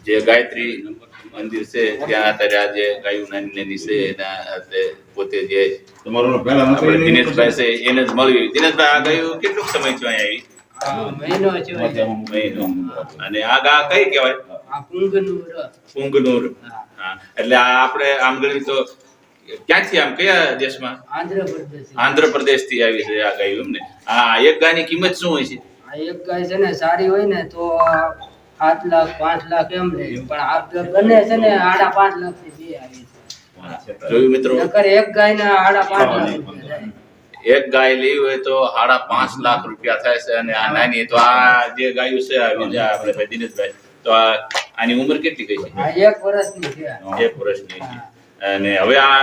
જે ગાયત્રી મંદિર છે ત્યાં અત્યારે આજે ગાયું નાની નાની છે એના પોતે જે આપણે દિનેશભાઈ છે એને જ મળ્યું. દિનેશભાઈ આ ગાયું કેટલું સમય થયો અહીંયા આવી? મહિનો. અને આ ગા કઈ કહેવાય? પુંગનુર. હા, એટલે આ આપણે આમ ગણી તો ક્યાંથી આમ કયા દેશમાં? આંધ્રપ્રદેશ થી આવી છે આ ગાયું એમને. આ એક ગાયની કિંમત શું હોય છે? એક ગાય છે ને સારી હોય ને તો 7 લાખ 5 લાખ એમ લે, પણ આ બને છે ને 5.5 લાખ થી બે આવી છે. જોયું મિત્રો, એક ગાય ના 5.5 લાખ. એક ગાય લેવી હોય તો 5.5 લાખ રૂપિયા થાય છે. અને આ નાની તો આ જે ગાયું છે આપણે ભાઈ દિનેશભાઈ, તો આની ઉંમર કેટલી ગઈ છે? 1 વર્ષની છે. 1 વર્ષની. અને હવે આ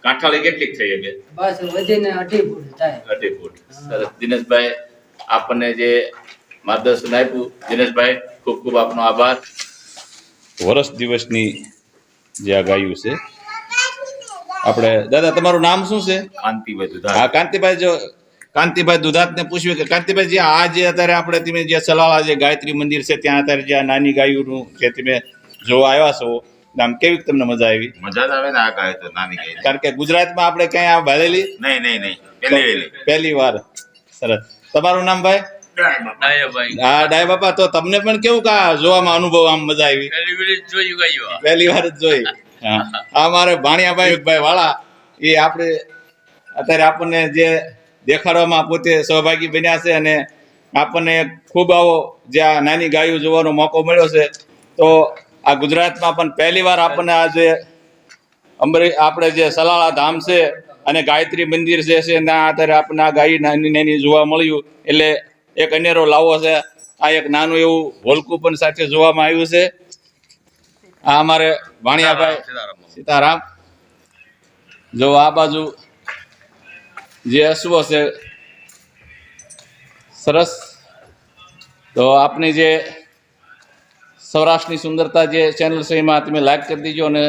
કાંઠાળી કેટલીક થઈ શકે? બસ વધીને 2.5 ફૂટ થાય. 2.5 ફૂટ. સરસ. દિનેશભાઈ આપણને જે માર્ગદર્શન આપ્યું, દિનેશભાઈ ખૂબ ખૂબ આપનો આભાર. વર્ષ દિવસની જે આ ગાયું છે આપણે, દાદા તમારું નામ શું છે? કાંતિભાઈ દુધાત. હા કાંતિભાઈ, જો કાંતિભાઈ દુધાતને પૂછ્યું કે કાંતિભાઈ જે આ જે અત્યારે આપણે તમે જે સલાળા જે ગાયત્રી મંદિર છે ત્યાં અત્યારે જે આ નાની ગાયુંનું જે તમે જોવા આવ્યા છો, આમ કેવી તમને મજા આવી? મજા જ આવે ને આ ગાય તો નાની ગાય. કારણ કે ગુજરાતમાં આપણે ક્યાંય આ ભાળેલી નહીં. પહેલી વાર. સરસ. તમારું નામ ભાઈ? હા ડાય બાપા. તો તમને પણ કેવું કા જોવામાં અનુભવ આમ મજા આવી? પહેલી વાર જ જોઈ. હા, આ મારે ભાણિયાભાઈ વાળા, એ આપણે અત્યારે આપણને જે દેખાડવામાં પોતે સહભાગી બન્યા છે અને આપણને ખૂબ આવો જે આ નાની ગાયો જોવાનો મોકો મળ્યો છે. તો આ ગુજરાતમાં પણ પહેલી વાર આપણને આ જે આપણે જે સલાળા ધામ છે અને ગાયત્રી મંદિર જે છે ત્યાં અત્યારે આપણને આ ગાય નાની નાની જોવા મળ્યું, એટલે એક અનેરો લાવો છે. આ એક નાનું એવું ભોલકું પણ સાથે જોવામાં આવ્યું છે. આ અમારે ભાણિયાભાઈ સીતારામ. જો આ બાજુ જે અશ્વો છે, સરસ. તો આપની જે સૌરાષ્ટ્રની સુંદરતા જે ચેનલ છે એમાં તમે લાઈક કરી દીજો અને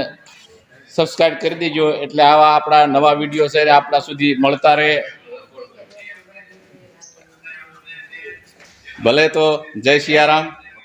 સબસ્ક્રાઈબ કરી દીજો, એટલે આવા આપણા નવા વિડીયો છે આપણા સુધી મળતા રહે. ભલે તો જય સિયારામ.